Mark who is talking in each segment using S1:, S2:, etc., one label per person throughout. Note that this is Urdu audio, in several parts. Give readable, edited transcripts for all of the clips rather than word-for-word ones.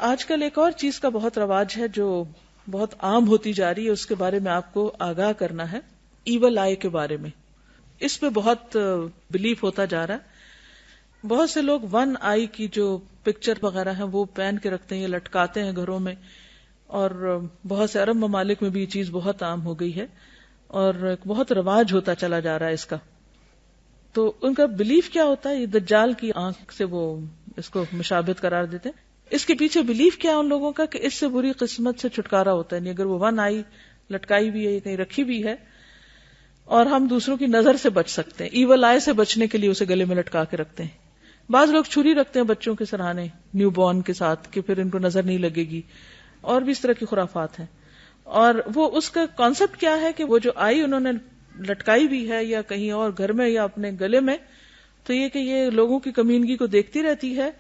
S1: آج کل ایک اور چیز کا بہت رواج ہے جو بہت عام ہوتی جا رہی ہے، اس کے بارے میں آپ کو آگاہ کرنا ہے، ایول آئی کے بارے میں. اس پہ بہت بلیف ہوتا جا رہا ہے. بہت سے لوگ ون آئی کی جو پکچر وغیرہ ہیں وہ پہن کے رکھتے ہیں یا لٹکاتے ہیں گھروں میں، اور بہت سے عرب ممالک میں بھی یہ چیز بہت عام ہو گئی ہے اور ایک بہت رواج ہوتا چلا جا رہا ہے اس کا. تو ان کا بلیف کیا ہوتا ہے؟ یہ دجال کی آنکھ سے وہ اس کو مشابہت قرار دیتے ہیں. اس کے پیچھے بلیف کیا ہے ان لوگوں کا کہ اس سے بری قسمت سے چھٹکارا ہوتا ہے. نہیں اگر وہ ون آئی لٹکائی بھی ہے یا کہیں رکھی بھی ہے، اور ہم دوسروں کی نظر سے بچ سکتے ہیں. ایول آئی سے بچنے کے لیے اسے گلے میں لٹکا کے رکھتے ہیں. بعض لوگ چھری رکھتے ہیں بچوں کے سرہانے نیو بورن کے ساتھ کہ پھر ان کو نظر نہیں لگے گی، اور بھی اس طرح کی خرافات ہیں. اور وہ اس کا کانسیپٹ کیا ہے کہ وہ جو آئی انہوں نے لٹکائی بھی ہے یا کہیں اور گھر میں یا اپنے گلے میں، تو یہ کہ یہ لوگوں کی کمینگی کو دیکھتی رہتی ہے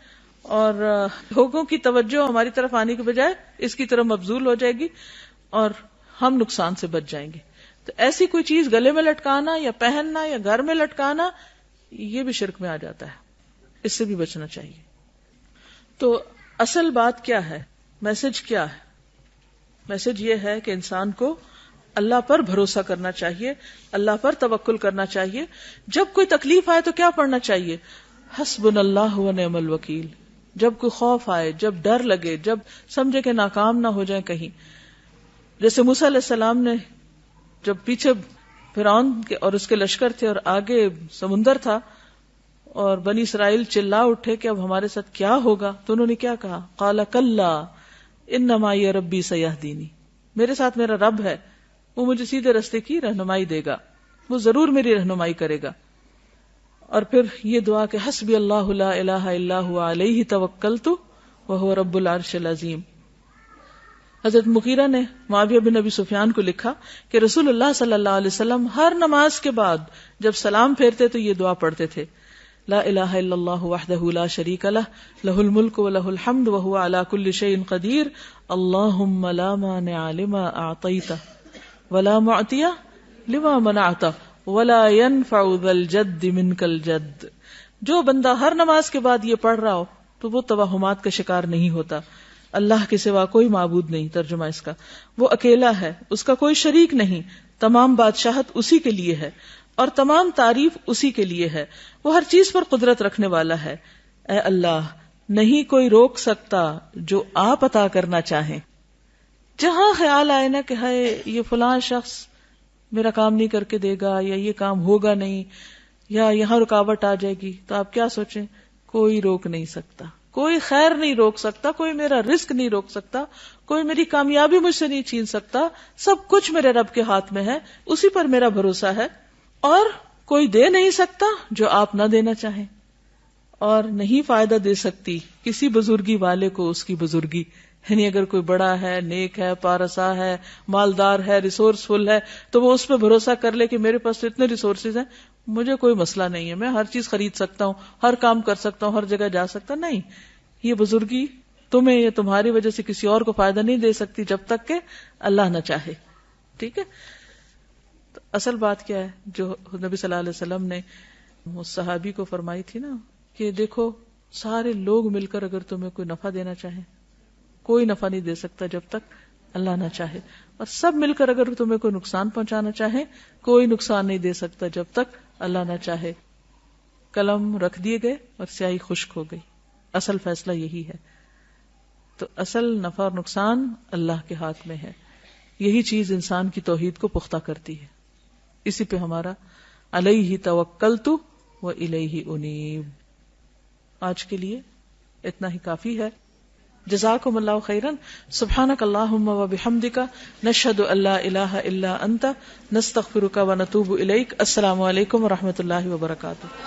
S1: اور لوگوں کی توجہ ہماری طرف آنے کے بجائے اس کی طرف مبذول ہو جائے گی اور ہم نقصان سے بچ جائیں گے. تو ایسی کوئی چیز گلے میں لٹکانا یا پہننا یا گھر میں لٹکانا یہ بھی شرک میں آ جاتا ہے. اس سے بھی بچنا چاہیے. تو اصل بات کیا ہے؟ میسج کیا ہے؟ میسج یہ ہے کہ انسان کو اللہ پر بھروسہ کرنا چاہیے، اللہ پر توکل کرنا چاہیے. جب کوئی تکلیف آئے تو کیا پڑھنا چاہیے؟ حسبنا اللہ و نعم الوکیل. جب کوئی خوف آئے، جب ڈر لگے، جب سمجھے کہ ناکام نہ ہو جائیں کہیں. جیسے موسیٰ علیہ السلام نے جب پیچھے فرعون اور اس کے لشکر تھے اور آگے سمندر تھا اور بنی اسرائیل چلا اٹھے کہ اب ہمارے ساتھ کیا ہوگا، تو انہوں نے کیا کہا؟ قال کلا ان معی ربی سیہدینی. میرے ساتھ میرا رب ہے، وہ مجھے سیدھے رستے کی رہنمائی دے گا، وہ ضرور میری رہنمائی کرے گا. اور پھر یہ دعا کہ حسبی اللہ لا الہ الا هو علیہ توکلت وہو رب العرش العظیم. حضرت مغیرہ نے معاویہ بن ابی سفیان کو لکھا کہ رسول اللہ صلی اللہ علیہ وسلم ہر نماز کے بعد جب سلام پھیرتے تو یہ دعا پڑھتے تھے: لا الہ الا اللہ وحدہ لا شریک لہ لہ الملک ولہ الحمد وہو علی کل شیء قدیر اللہم لا مانع لما اعطیت ولا معطی لما منعت ولا ينفع ذا الجد منک الجد. جو بندہ ہر نماز کے بعد یہ پڑھ رہا ہو تو وہ توہمات کا شکار نہیں ہوتا. اللہ کے سوا کوئی معبود نہیں. ترجمہ اس کا، وہ اکیلا ہے، اس کا کوئی شریک نہیں، تمام بادشاہت اسی کے لیے ہے اور تمام تعریف اسی کے لیے ہے، وہ ہر چیز پر قدرت رکھنے والا ہے. اے اللہ، نہیں کوئی روک سکتا جو آپ عطا کرنا چاہیں. جہاں خیال آئے نا کہ ہائے یہ فلاں شخص میرا کام نہیں کر کے دے گا یا یہ کام ہوگا نہیں یا یہاں رکاوٹ آ جائے گی، تو آپ کیا سوچیں؟ کوئی روک نہیں سکتا، کوئی خیر نہیں روک سکتا، کوئی میرا رزق نہیں روک سکتا، کوئی میری کامیابی مجھ سے نہیں چھین سکتا. سب کچھ میرے رب کے ہاتھ میں ہے، اسی پر میرا بھروسہ ہے. اور کوئی دے نہیں سکتا جو آپ نہ دینا چاہیں، اور نہیں فائدہ دے سکتی کسی بزرگی والے کو اس کی بزرگی. یعنی اگر کوئی بڑا ہے، نیک ہے، پارسا ہے، مالدار ہے، ریسورسفل ہے، تو وہ اس پہ بھروسہ کر لے کہ میرے پاس تو اتنے ریسورسز ہیں، مجھے کوئی مسئلہ نہیں ہے، میں ہر چیز خرید سکتا ہوں، ہر کام کر سکتا ہوں، ہر جگہ جا سکتا. نہیں، یہ بزرگی تمہیں یا تمہاری وجہ سے کسی اور کو فائدہ نہیں دے سکتی جب تک کہ اللہ نہ چاہے. ٹھیک ہے؟ تو اصل بات کیا ہے جو نبی صلی اللہ علیہ وسلم نے اس صحابی کو فرمائی تھی نا کہ دیکھو سارے لوگ مل کر اگر تمہیں کوئی نفع دینا چاہیں، کوئی نفع نہیں دے سکتا جب تک اللہ نہ چاہے، اور سب مل کر اگر تمہیں کوئی نقصان پہنچانا چاہیں، کوئی نقصان نہیں دے سکتا جب تک اللہ نہ چاہے. قلم رکھ دیے گئے اور سیاہی خشک ہو گئی. اصل فیصلہ یہی ہے. تو اصل نفع اور نقصان اللہ کے ہاتھ میں ہے. یہی چیز انسان کی توحید کو پختہ کرتی ہے. اسی پہ ہمارا علیہ توکلت و الیہ انیب. آج کے لیے اتنا ہی کافی ہے. جزاکم اللہ خیرا. سبحانک اللہم و بحمدک، نشہد ان لا الہ الا انت، نستغفرک و نتوب الیک. السلام علیکم و رحمۃ اللہ وبرکاتہ.